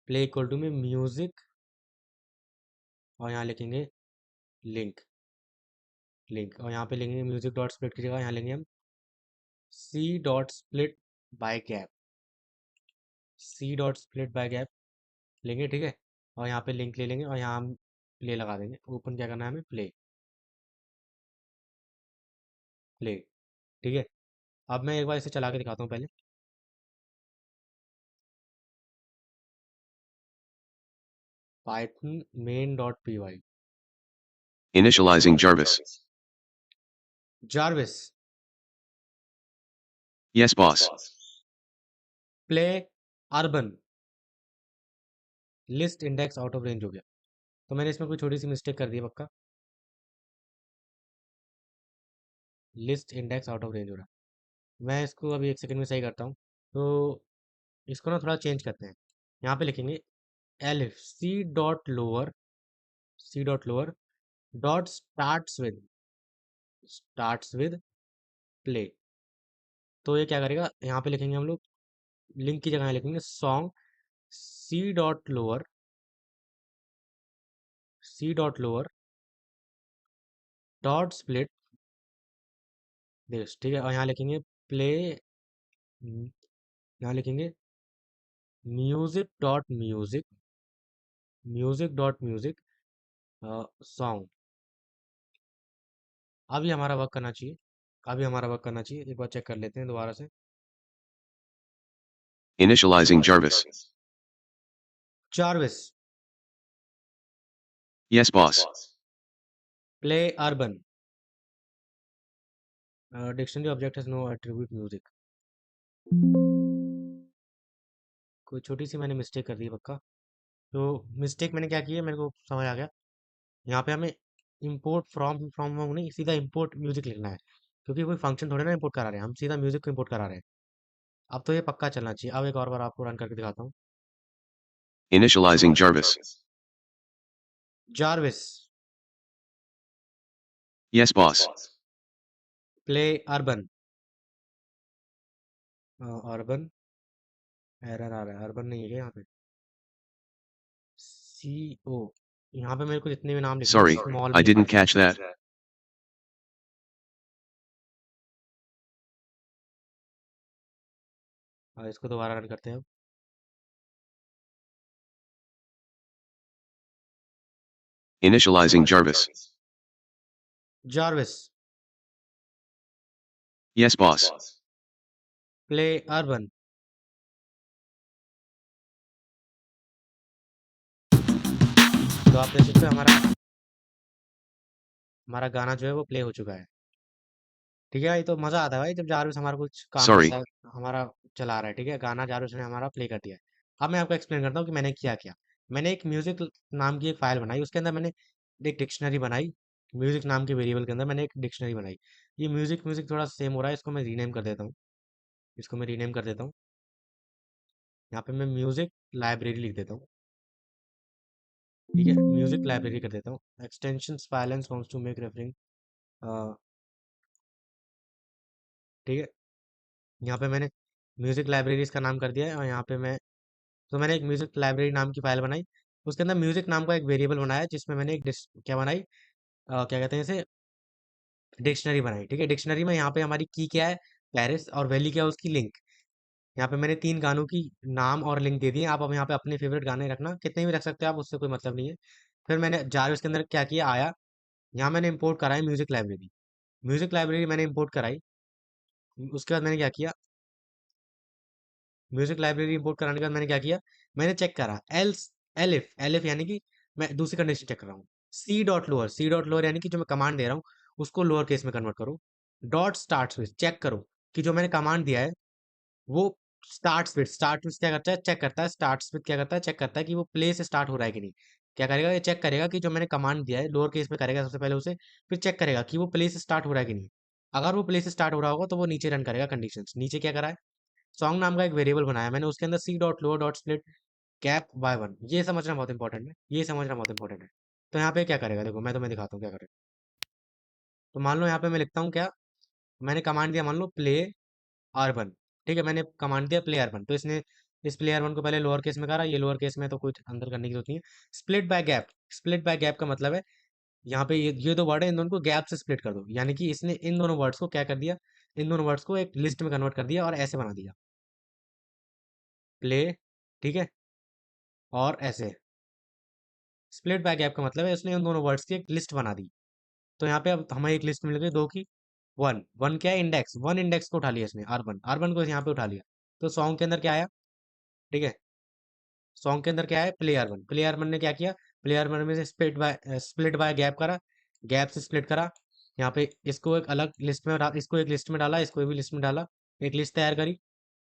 S1: प्ले इक्वल टू में म्यूज़िक, और यहाँ लिखेंगे लिंक लिंक, और यहाँ पे लेंगे म्यूज़िक डॉट स्प्लिट की जगह यहाँ लेंगे हम c dot split by gap c dot split by gap लेंगे। ठीक है, और यहाँ पे लिंक ले लेंगे, और यहाँ हम प्ले लगा देंगे। ओपन क्या करना है हमें, प्ले प्ले। ठीक है, अब मैं एक बार इसे चला के दिखाता हूँ पहले। Python main dot p y
S2: Initializing Jarvis.
S1: Jarvis
S2: Yes, boss.
S1: Play urban list index out of range हो गया। तो मैंने इसमें कोई छोटी सी मिस्टेक कर दी है पक्का, list index out of range हो रहा है। मैं इसको अभी एक सेकंड में सही करता हूँ। तो इसको ना थोड़ा चेंज करते हैं, यहाँ पे लिखेंगे elif c dot lower dot starts with play. तो ये क्या करेगा, यहाँ पे लिखेंगे हम लोग लिंक की जगह लिखेंगे song c dot lower dot split this. ठीक है, और यहाँ लिखेंगे प्ले, यहाँ लिखेंगे म्यूजिक डॉट म्यूजिक सॉन्ग। अभी हमारा वर्क करना चाहिए, एक बार चेक कर लेते हैं दोबारा से।
S2: Initializing Jarvis.
S1: Jarvis
S2: Yes, boss.
S1: Play urban dictionary object has no attribute music. कोई छोटी सी मैंने मिस्टेक कर दी है पक्का। तो मिस्टेक मैंने क्या की है, मेरे को समझ आ गया। यहाँ पे हमें इंपोर्ट फ्रॉम नहीं, सीधा इंपोर्ट म्यूजिक लिखना है, क्योंकि कोई फंक्शन थोड़े ना इंपोर्ट करा रहे हैं, हम सीधा म्यूजिक को इंपोर्ट करा रहे हैं। अब तो ये पक्का चलना चाहिए। अब एक और बार आपको रन करके दिखाता हूँ।
S2: Initializing Jarvis.
S1: Jarvis
S2: Yes, boss.
S1: Play urban urban error आ रहा है, अर्बन नहीं है क्या यहाँ पे, सी ओ। यहाँ पे मेरे को जितने भी नाम लिखने हैं
S2: Sorry,
S1: स्मॉल
S2: I
S1: में
S2: didn't
S1: लिखना है।
S2: catch that.
S1: इसको दोबारा रन करते हैं अब।
S2: Initializing Jarvis.
S1: Jarvis
S2: Yes, boss.
S1: Play urban. तो आप देख सकते हो हमारा गाना जो है वो प्ले हो चुका है। ठीक है भाई, तो मजा आता है भाई जब जारविस हमारा कुछ काम करता
S2: Sorry.
S1: है, हमारा चला रहा है। ठीक है, गाना जारविस ने हमारा प्ले कर दिया है। अब मैं आपको एक्सप्लेन करता हूँ कि मैंने क्या किया। मैंने एक म्यूजिक नाम की एक फाइल बनाई, उसके अंदर मैंने एक डिक्शनरी बनाई। म्यूजिक नाम के वेरिएबल के अंदर मैंने एक डिक्शनरी बनाई। ये म्यूजिक म्यूजिक थोड़ा सेम हो रहा है, इसको मैं रीनेम कर देता हूँ। इसको मैं रीनेम कर देता हूँ, यहाँ पे मैं म्यूजिक लाइब्रेरी लिख देता हूँ। ठीक है, म्यूजिक लाइब्रेरी कर देता हूँ। एक्सटेंशन फाइलेंस वांट्स टू मेक रेफरिंग। ठीक है, यहाँ पे मैंने म्यूजिक लाइब्रेरीज का नाम कर दिया है, और यहाँ पे मैंने एक म्यूजिक लाइब्रेरी नाम की फाइल बनाई। उसके अंदर म्यूजिक नाम का एक वेरिएबल बनाया, जिसमें मैंने क्या बनाई, क्या कहते हैं इसे, डिक्शनरी बनाई। ठीक है, डिक्शनरी में यहाँ पे हमारी की क्या है, पेरिस, और वैली क्या है उसकी, लिंक। यहाँ पे मैंने 3 गानों की नाम और लिंक दे दिए। आप अब यहाँ पे अपने फेवरेट गाने रखना, कितने भी रख सकते हो आप, उससे कोई मतलब नहीं है। फिर मैंने जारविस के अंदर क्या किया, आया, यहाँ मैंने इंपोर्ट कराई म्यूजिक लाइब्रेरी। म्यूजिक लाइब्रेरी मैंने इंपोर्ट कराई। उसके बाद मैंने क्या किया, म्यूजिक लाइब्रेरी इंपोर्ट कराने के बाद मैंने क्या किया, मैंने चेक करा एल्स, एलिफ, एलिफ यानी कि मैं दूसरी कंडीशन चेक कर रहा हूँ। सी डॉट लोअर यानी कि जो मैं कमांड दे रहा हूँ उसको लोअर केस में कन्वर्ट करो। डॉट स्टार्ट विथ, चेक करो कि जो मैंने कमांड दिया है वो स्टार्ट विथ क्या करता है, चेक करता है, स्टार्ट्स विथ क्या करता है, चेक करता है कि वो प्ले से स्टार्ट हो रहा है कि नहीं। क्या करेगा, ये चेक करेगा कि जो मैंने कमांड दिया है लोअर केस में करेगा सबसे पहले उसे, फिर चेक करेगा कि वो प्ले से स्टार्ट हो रहा है कि नहीं। अगर वो प्ले से स्टार्ट हो रहा होगा तो वो नीचे रन करेगा कंडीशंस। नीचे क्या करा है, सॉन्ग नाम का एक वेरिएबल बनाया मैंने, उसके अंदर c dot lower dot split gap by one, ये समझना बहुत इंपॉर्टेंट है, ये समझना बहुत इंपॉर्टेंट है। तो यहाँ पे क्या करेगा, देखो मैं तुम्हें दिखाता हूँ क्या करेगा। तो मान लो यहाँ पे मैं लिखता हूँ क्या, मैंने कमांड दिया, मान लो प्ले अर्बन। ठीक है, मैंने कमांड दिया प्ले अर्बन, तो इसने इस प्ले अर्बन को पहले लोअर केस में करा, ये लोअर केस में, तो कुछ अंदर करने की जरूरत नहीं है। Split by gap, split by gap का मतलब है यहाँ पे ये दो वर्ड है, इन दोनों को गैप से स्प्लिट कर दो, यानी कि इसने इन दोनों वर्ड्स को क्या कर दिया, इन दोनों वर्ड्स को एक लिस्ट में कन्वर्ट कर दिया और ऐसे बना दिया, प्ले, ठीक है, और ऐसे। स्प्लिट बाय गैप का मतलब है इसने उन दोनों वर्ड्स की एक लिस्ट बना दी। तो यहाँ पे अब हमें एक लिस्ट मिल गई दो की। वन, वन क्या है, इंडेक्स, वन इंडेक्स को उठा लिया इसने, अर्बन, अर्बन को यहाँ पे उठा लिया। तो सॉन्ग के अंदर क्या आया, ठीक है, सॉन्ग के अंदर क्या है, प्ले अर्बन, प्ले अर्बन ने क्या किया, प्ले अर्बन में से स्प्लिट बाय गैप करा, गैप से स्प्लिट करा। यहाँ पे इसको एक अलग लिस्ट में इसको एक लिस्ट में डाला, इसको भी लिस्ट में डाला, एक लिस्ट तैयार करी।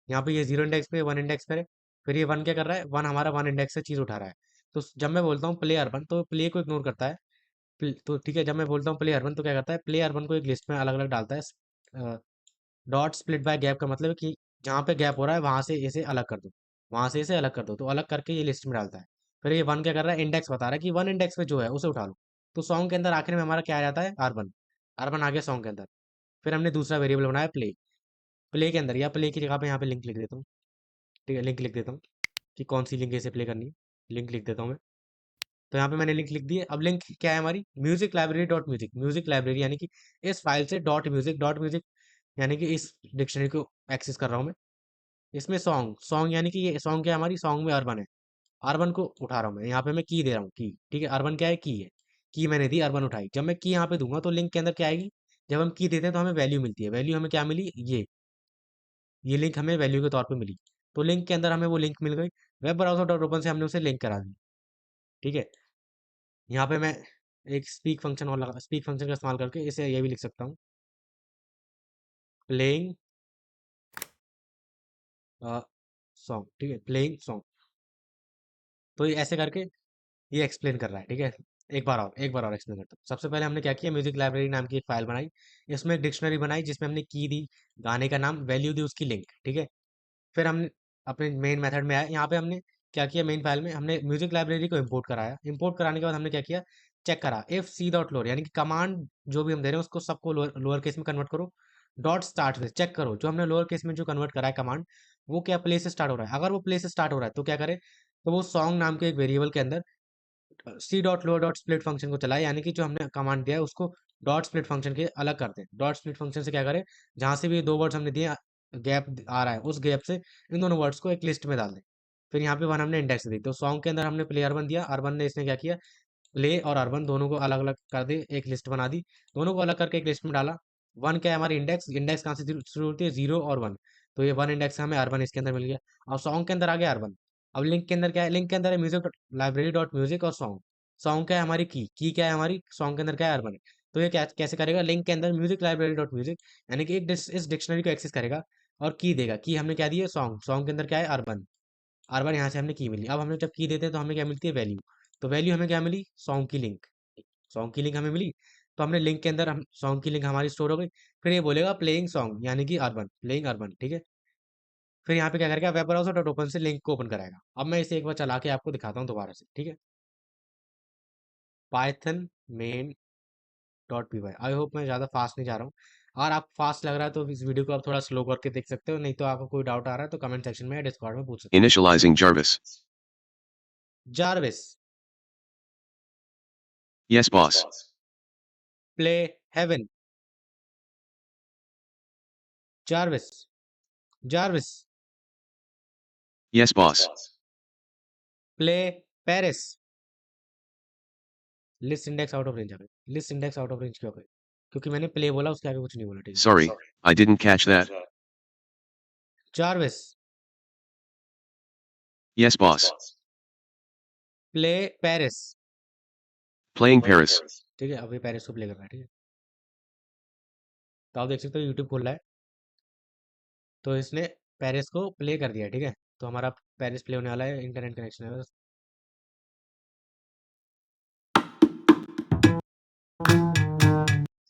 S1: यहाँ पे ये जीरो इंडेक्स पे, वन इंडेक्स पे है। फिर ये वन क्या कर रहा है, वन हमारा वन इंडेक्स से चीज उठा रहा है। तो जब मैं बोलता हूँ प्ले अर्बन, तो प्ले को इग्नोर करता है। तो ठीक है, जब मैं बोलता हूँ प्ले अर्बन तो क्या करता है, प्ले अर्बन को एक लिस्ट में अलग अलग डालता है। डॉट स्प्लिट बाय गैप का मतलब है कि जहाँ पे गैप हो रहा है वहां से इसे अलग कर दो, वहां से इसे अलग कर दो, तो अलग करके ये लिस्ट में डालता है। फिर ये वन क्या कर रहा है, इंडेक्स बता रहा है कि वन इंडेक्स पे जो है उसे उठा लो। तो सॉन्ग के अंदर आखिर में हमारा क्या आ जाता है, अर्बन, अर्बन आ गया सॉन्ग के अंदर। फिर हमने दूसरा वेरिएबल बनाया प्ले, प्ले के अंदर या प्ले की जगह पे यहाँ पे लिंक लिख देता हूँ। ठीक है, लिंक लिख देता हूँ कि कौन सी लिंक इसे प्ले करनी है, लिंक लिख देता हूँ मैं। तो यहाँ पे मैंने लिंक लिख दी है। अब लिंक क्या है हमारी, music library dot music, music library यानी कि इस फाइल से डॉट म्यूजिक यानी कि इस डिक्शनरी को एक्सेस कर रहा हूँ मैं। इसमें सॉन्ग, सॉन्ग यानी कि ये सॉन्ग क्या है हमारी, सॉन्ग में अर्बन है, अर्बन को उठा रहा हूँ मैं। यहाँ पे मैं की दे रहा हूँ, की, ठीक है, अर्बन क्या है, की है, की मैंने दी, अर्बन उठाई। जब मैं की यहाँ पे दूंगा तो लिंक के अंदर क्या आएगी, जब हम की देते हैं तो हमें वैल्यू मिलती है। वैल्यू हमें क्या मिली, ये लिंक हमें वैल्यू के तौर पे मिली। तो लिंक के अंदर हमें वो लिंक मिल गई। वेब ब्राउजर डॉट ओपन से हमने उसे लिंक करा दी। ठीक है, यहाँ पे मैं एक स्पीक फंक्शन और लगा, स्पीक फंक्शन का इस्तेमाल करके इसे ये भी लिख सकता हूँ, प्लेइंग सॉन्ग। ठीक है, प्लेइंग सॉन्ग। तो ये ऐसे करके ये एक्सप्लेन कर रहा है। ठीक है, एक बार और एक्सप्लेन करता हूँ। सबसे पहले हमने क्या किया, म्यूजिक लाइब्रेरी नाम की एक फाइल बनाई, इसमें एक डिक्शनरी बनाई जिसमें हमने की दी, गाने का नाम, वैल्यू दी उसकी, लिंक। ठीक है, फिर हमने अपने मेन मेथड में आया, यहाँ पे हमने क्या किया, मेन फाइल में हमने म्यूजिक लाइब्रेरी को इंपोर्ट कराया। इंपोर्ट कराने के बाद हमने क्या किया, चेक करा, इफ सी डॉट लोअर यानी कि कमांड जो भी हम दे रहे हैं उसको सबको लोअर केस में कन्वर्ट करो। डॉट स्टार्ट विथ, चेक करो जो हमने लोअर केस में जो कन्वर्ट करा है कमांड, वो क्या प्लेस से स्टार्ट हो रहा है। अगर वो प्लेस से स्टार्ट हो रहा है तो क्या करे, तो वो सॉन्ग नाम के एक वेरिएबल के अंदर c dot lower dot split function को चलाए, यानी कि जो हमने कमांड दिया है उसको डॉट स्प्लिट फंक्शन के अलग कर दें। डॉट स्प्लिट फंक्शन से क्या करें, जहां से भी ये दो वर्ड्स हमने दिए, गैप आ रहा है, उस गैप से इन दोनों वर्ड्स को एक लिस्ट में डाल दें। फिर यहाँ पे वन हमने इंडेक्स दी, तो सॉन्ग के अंदर हमने प्ले अर्बन दिया, अर्बन ने इसने क्या किया, प्ले और अर्बन दोनों को अलग अलग कर दे, एक लिस्ट बना दी, दोनों को अलग करके एक लिस्ट में डाला। वन क्या है हमारी, इंडेक्स, इंडेक्स कहाँ से शुरू होती है, जीरो और वन, तो ये वन इंडेक्स हमें अर्बन इसके अंदर मिल गया। अब सॉन्ग के अंदर आ गया अर्बन। अब लिंक के अंदर क्या है, लिंक के अंदर है म्यूजिक लाइब्रेरी डॉट म्यूजिक और सॉन्ग। सॉन्ग क्या है हमारी, की क्या है हमारी, सॉन्ग के अंदर क्या है, अर्बन है। तो ये क्या कैसे करेगा, लिंक के अंदर म्यूजिक लाइब्रेरी डॉट म्यूजिक यानी कि इस डिक्शनरी को एक्सेस करेगा और की देगा। की हमने क्या दी है, सॉन्ग, सॉन्ग के अंदर क्या है, अर्बन, अर्बन यहाँ से हमने की मिली। अब हमने जब की देते हैं तो हमें क्या मिलती है, वैल्यू। तो वैल्यू हमें क्या मिली, सॉन्ग की लिंक, सॉन्ग की लिंक हमें मिली। तो हमने लिंक के अंदर हम सॉन्ग की लिंक हमारी स्टोर हो गई। फिर ये बोलेगा प्लेइंग सॉन्ग यानी कि अर्बन, प्लेइंग अर्बन। ठीक है, फिर यहाँ पे क्या करेगा, वेब ब्राउज़र डॉट ओपन से लिंक को ओपन कराएगा। अब मैं इसे एक बार चला के आपको दिखाता हूँ दोबारा से। ठीक है, python main dot p y, I hope मैं ज़्यादा फास्ट नहीं जा रहा हूँ। और आप फास्ट लग रहा है तो इस वीडियो को आप थोड़ा स्लो करके देख सकते हो, नहीं तो आपको कोई डाउट आ रहा है तो कमेंट सेक्शन में या डिस्कॉर्ड में पूछ सकते हो।
S2: Initializing Jarvis.
S1: Jarvis,
S2: Yes, boss.
S1: Play heaven, Jarvis, Jarvis,
S2: Yes, boss.
S1: Play Paris. List index out of range आ गई। List index out of range क्यों आ गई? क्योंकि मैंने प्ले बोला, उसके आगे कुछ नहीं बोला, ठीक है।
S2: Sorry, I didn't catch that.
S1: Jarvis,
S2: Yes, boss.
S1: Play Paris.
S2: Playing Paris.
S1: ठीक है, अभी पेरिस को प्ले कर रहा है, ठीक है। तो आप देख सकते हो यूट्यूब खोल रहा है, तो इसने पेरिस को प्ले कर दिया, ठीक है। तो हमारा पेरिस प्ले होने वाला है, इंटरनेट कनेक्शन है बस।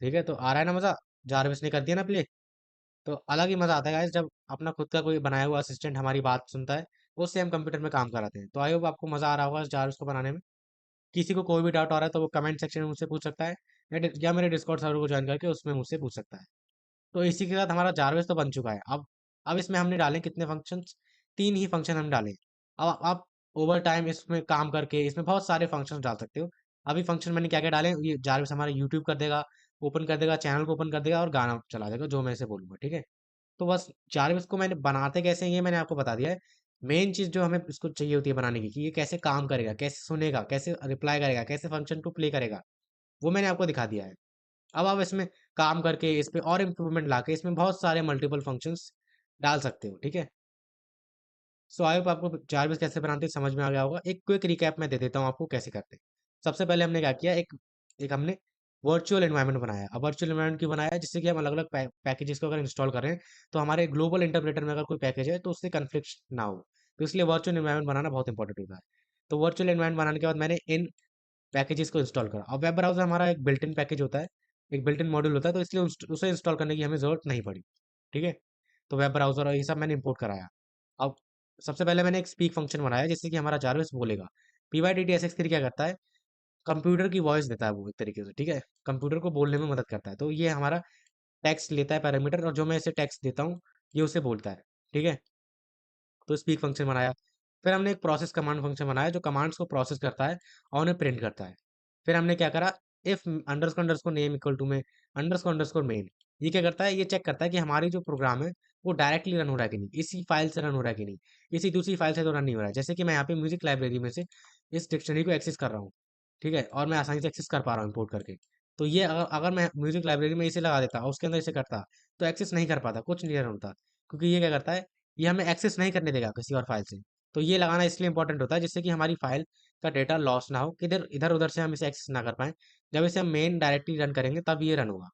S1: ठीक है, तो आ रहा है ना मजा। जारविस ने कर दिया ना प्ले। तो अलग ही मजा आता है गाइस, जब अपना खुद का कोई बनाया हुआ असिस्टेंट हमारी बात सुनता है, उससे हम कंप्यूटर में काम कराते हैं। तो आई होप आपको मजा आ रहा होगा इस जारविस को बनाने में। किसी को कोई भी डाउट आ रहा है तो वो कमेंट सेक्शन में मुझसे पूछ सकता है, या मेरे डिस्कॉर्ड सर्वर को ज्वाइन करके उसमें मुझसे पूछ सकता है। तो इसी के साथ हमारा जारविस तो बन चुका है। अब इसमें हमने डाले कितने फंक्शंस? 3 ही फंक्शन हम डाले। अब आप ओवर टाइम इसमें काम करके इसमें बहुत सारे फंक्शंस डाल सकते हो। अभी फंक्शन मैंने क्या-क्या डाले, ये जारविस हमारा यूट्यूब कर देगा, ओपन कर देगा, चैनल को ओपन कर देगा और गाना चला देगा जो मैं इसे बोलूँगा, ठीक है? तो बस जारविस को मैंने बनाते कैसे हैं ये मैंने आपको बता दिया है। मेन चीज़ जो हमें इसको चाहिए होती है बनाने की, कि ये कैसे काम करेगा, कैसे सुनेगा, कैसे रिप्लाई करेगा, कैसे फंक्शन को प्ले करेगा, वो मैंने आपको दिखा दिया है। अब आप इसमें काम करके इस पे और इम्प्रूवमेंट लाके इसमें बहुत सारे मल्टीपल फंक्शंस डाल सकते हो, ठीक है। सो आई होप आपको जारविस कैसे बनाते हैं समझ में आ गया होगा। एक क्विक रिकैप मैं दे देता हूँ आपको कैसे करते हैं। सबसे पहले हमने क्या किया, एक एक हमने वर्चुअल एनवायरनमेंट बनाया। अब वर्चुअल एनवायरनमेंट क्यों बनाया? जिससे कि हम अलग अलग पैकेजेस को अगर इंस्टॉल करें तो हमारे ग्लोबल इंटरप्रेटर में अगर कोई पैकेज है तो उससे कन्फ्लिक्ट ना हो। तो इसलिए वर्चुअल एनवायरनमेंट बनाना बहुत इंपॉर्टेंट होता है। तो वर्चुअल एनवायरनमेंट बनाने के बाद मैंने इन पैकेजेस को इंस्टॉल करा। अब वेब ब्राउज़र हमारा एक बिल्ट इन पैकेज होता है, एक बिल्ट इन मॉड्यूल होता है, तो इसलिए उसे इंस्टॉल करने की हमें ज़रूरत नहीं पड़ी, ठीक है? तो वेब ब्राउज़र और ये सब मैंने इंपोर्ट कराया। अब सबसे पहले मैंने एक स्पीक फंक्शन बनाया जिससे कि हमारा जारविस बोलेगा। PyDTSX3 क्या करता है? कंप्यूटर की वॉइस देता है वो एक तरीके से, ठीक है? कंप्यूटर को बोलने में मदद करता है। तो ये हमारा टेक्स्ट लेता है पैरामीटर, और जो मैं इसे टेक्स्ट देता हूँ, ये उसे बोलता है, ठीक है? तो स्पीक फंक्शन बनाया। फिर हमने एक प्रोसेस कमांड फंक्शन बनाया जो कमांड्स को प्रोसेस करता है और उन्हें प्रिंट करता है। फिर हमने क्या करा, if underscore underscore name equal to main underscore underscore main, ये क्या करता है, ये चेक करता है कि हमारी जो प्रोग्राम है वो डायरेक्टली रन हो रहा है कि नहीं, इसी फाइल से रन हो रहा है कि नहीं, किसी दूसरी फाइल से तो रन नहीं हो रहा है। जैसे कि मैं यहाँ पे म्यूजिक लाइब्रेरी में से इस डिक्शनरी को एक्सेस कर रहा हूँ, ठीक है, और मैं आसानी से एक्सेस कर पा रहा हूँ इंपोर्ट करके। तो ये अगर अगर मैं म्यूजिक लाइब्रेरी में इसे लगा देता और उसके अंदर इसे करता, तो एक्सेस नहीं कर पाता, कुछ नहीं रन होता। क्योंकि ये क्या करता है, ये हमें एक्सेस नहीं करने देगा किसी और फाइल से। तो ये लगाना इसलिए इंपॉर्टेंट होता है जिससे कि हमारी फाइल का डेटा लॉस ना हो, किधर इधर उधर से हम इसे एक्सेस ना कर पाएं। जब इसे हम मेन डायरेक्टली रन करेंगे तब ये रन होगा,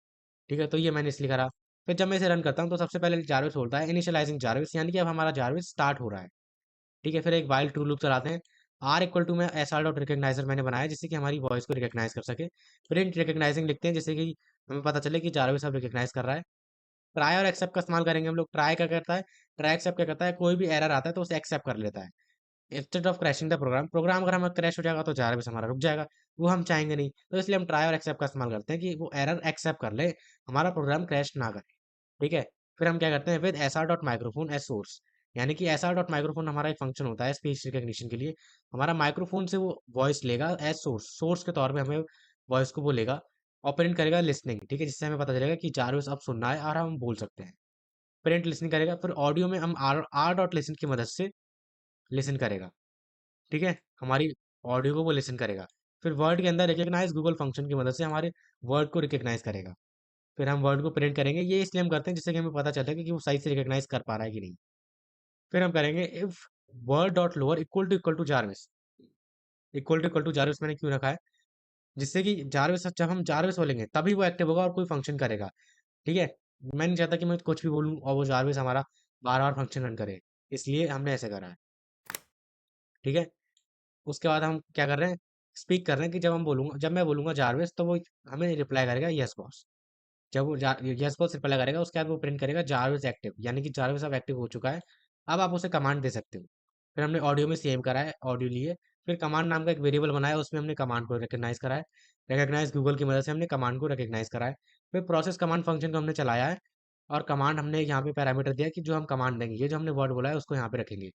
S1: ठीक है। तो ये मैंने इसलिए करा। फिर जब मैं इसे रन करता हूँ तो सबसे पहले जारविस बोलता है इनिशियलाइजिंग जारविस, यानी कि अब हमारा जारविस स्टार्ट हो रहा है, ठीक है। फिर एक वाइल ट्रू लूप चलाते हैं। आर इक्वल टू में एस आर डॉट रिकग्नाइजर मैंने बनाया जिससे कि हमारी वॉइस को रिकग्नाइज कर सके। प्रिंट रिकग्नाइजिंग लिखते हैं जिससे कि हमें पता चले कि जारविस अब रिकग्नाइज कर रहा है। ट्राई और एक्सेप्ट का इस्तेमाल करेंगे हम लोग। ट्राई क्या करता है, ट्राई एक्सेप्ट क्या करता है, कोई भी एरर आता है तो उसे एक्सेप्ट कर लेता है instead of crashing the program. Program अगर हमारा क्रैश हो जाएगा तो जारविस हमारा रुक जाएगा, वो हम चाहेंगे नहीं। तो इसलिए हम ट्राई और एक्सेप्ट का इस्तेमाल करते हैं कि वो एरर एक्सेप्ट कर ले, हमारा प्रोग्राम क्रैश ना करे, ठीक है। फिर हम क्या करते हैं, with S R dot microphone S source, यानी कि एस आर डॉट माइक्रोफोन हमारा एक फंक्शन होता है स्पीच रिकग्निशन के लिए। हमारा माइक्रोफोन से वो वॉइस लेगा एज सोर्स, सोर्स के तौर पे हमें वॉइस को वो लेगा, ऑपरेट करेगा लिसनिंग, ठीक है, जिससे हमें पता चलेगा कि जारविस अब सुनना है और हम बोल सकते हैं। प्रिंट लिसनिंग करेगा। फिर ऑडियो में हम आर आर डॉट लिसन की मदद से लिसन करेगा, ठीक है, हमारी ऑडियो को वो लिसन करेगा। फिर वर्ड के अंदर रिकग्नाइज गूगल फंक्शन की मदद से हमारे वर्ड को रिकग्नाइज करेगा। फिर हम वर्ड को प्रिंट करेंगे, ये इसलिए हम करते हैं जिससे कि हमें पता चले कि वो सही से रिकग्नाइज कर पा रहा है कि नहीं। फिर हम करेंगे if word dot lower equal to Jarvis. Equal to Jarvis मैंने क्यों रखा है, जिससे कि जारविस, जब हम जारविस बोलेंगे तभी वो एक्टिव होगा और कोई फंक्शन करेगा, ठीक है। मैं नहीं चाहता कि मैं कुछ भी बोलूँ और वो जारविस हमारा बार बार फंक्शन रन करे, इसलिए हमने ऐसे करा है, ठीक है। उसके बाद हम क्या कर रहे हैं, स्पीक कर रहे हैं कि जब मैं बोलूंगा जारविस तो वो हमें रिप्लाई करेगा यस बॉस। जब वो यस बॉस रिप्लाई करेगा उसके बाद वो प्रिंट करेगा जारविस एक्टिव, यानी कि जारविस अब एक्टिव हो चुका है। अब आप उसे कमांड दे सकते हो। फिर हमने ऑडियो में सेव करा है, ऑडियो लिए। फिर कमांड नाम का एक वेरिएबल बनाया, उसमें हमने कमांड को रिकग्नाइज करा है। रिकग्नाइज गूगल की मदद से हमने कमांड को रिकग्नाइज करा है। फिर प्रोसेस कमांड फंक्शन को हमने चलाया है और कमांड हमने यहाँ पे पैरामीटर दिया कि जो हम कमांड देंगे, ये जो हमने वर्ड बोला है उसको यहाँ पे रखेंगे।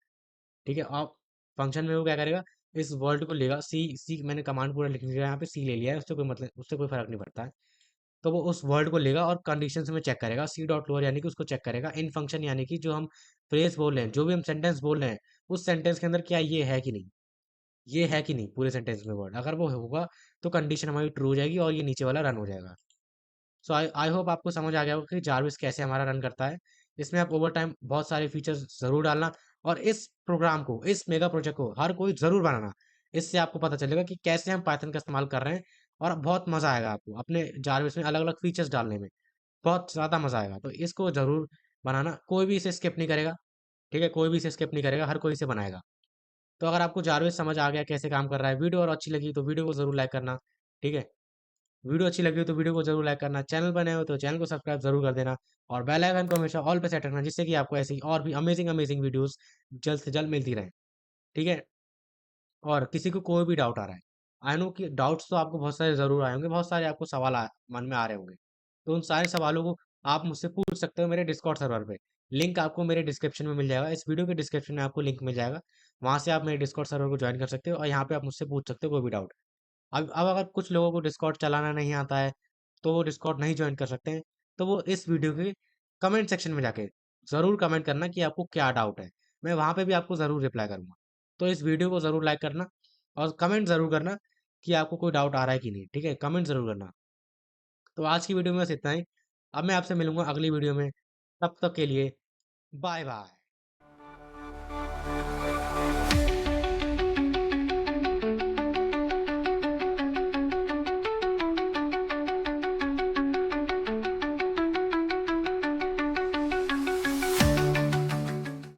S1: ठीक है, अब फंक्शन में वो क्या करेगा, इस वर्ड को लेगा, सी सी मैंने कमांड पूरा लिख लिया, यहाँ पे सी ले लिया है, उससे कोई मतलब, उससे कोई फर्क नहीं पड़ता है। तो वो उस वर्ड को लेगा और कंडीशंस में चेक करेगा, सी डॉट लोअर यानी कि उसको चेक करेगा, इन फंक्शन यानी कि जो हम फ्रेज बोल रहे हैं, जो भी हम सेंटेंस बोल रहे हैं, उस सेंटेंस के अंदर क्या ये है कि नहीं, ये है कि नहीं पूरे सेंटेंस में वर्ड, अगर वो होगा तो कंडीशन हमारी ट्रू हो जाएगी और ये नीचे वाला रन हो जाएगा। सो आई आई होप आपको समझ आ गया होगा कि जारविस कैसे हमारा रन करता है। इसमें आप ओवर टाइम बहुत सारे फीचर्स जरूर डालना, और इस प्रोग्राम को, इस मेगा प्रोजेक्ट को हर कोई जरूर बनाना। इससे आपको पता चलेगा कि कैसे हम पाइथन का इस्तेमाल कर रहे हैं, और बहुत मजा आएगा आपको अपने जारविस में अलग अलग फीचर्स डालने में, बहुत ज्यादा मजा आएगा। तो इसको जरूर बनाना, कोई भी इसे स्किप नहीं करेगा। ठीक है, कोई भी इसे स्किप नहीं करेगा, हर कोई इसे बनाएगा। तो अगर आपको जारविस समझ आ गया कैसे काम कर रहा है, वीडियो और अच्छी लगी तो वीडियो को जरूर लाइक करना। ठीक है, वीडियो अच्छी लगी हो तो वीडियो को जरूर लाइक करना, चैनल पर नए हो तो चैनल को सब्सक्राइब जरूर कर देना, और बेल आइकन को हमेशा ऑल पे सेट रखना, जिससे कि आपको ऐसी और भी अमेजिंग अमेजिंग वीडियोस जल्द से जल्द मिलती रहे। ठीक है, और किसी को कोई भी डाउट आ रहा है, आई नो कि डाउट्स तो आपको बहुत सारे जरूर आए होंगे, बहुत सारे आपको सवाल मन में आ रहे होंगे, तो उन सारे सवालों को आप मुझसे पूछ सकते हो मेरे डिस्कॉर्ड सर्वर पे। लिंक आपको मेरे डिस्क्रिप्शन में मिल जाएगा, इस वीडियो के डिस्क्रिप्शन में आपको लिंक मिल जाएगा, वहां से आप मेरे डिस्कॉर्ड सर्वर को ज्वाइन कर सकते हो, और यहाँ पे आप मुझसे पूछ सकते हो कोई भी डाउट। अब अगर कुछ लोगों को डिस्कॉर्ड चलाना नहीं आता है, तो वो डिस्कॉर्ड नहीं ज्वाइन कर सकते हैं, तो वो इस वीडियो के कमेंट सेक्शन में जाके ज़रूर कमेंट करना कि आपको क्या डाउट है, मैं वहाँ पे भी आपको ज़रूर रिप्लाई करूँगा। तो इस वीडियो को ज़रूर लाइक करना, और कमेंट ज़रूर करना कि आपको कोई डाउट आ रहा है कि नहीं, ठीक है? कमेंट ज़रूर करना। तो आज की वीडियो में बस इतना ही, अब मैं आपसे मिलूँगा अगली वीडियो में, तब तक के लिए बाय बाय।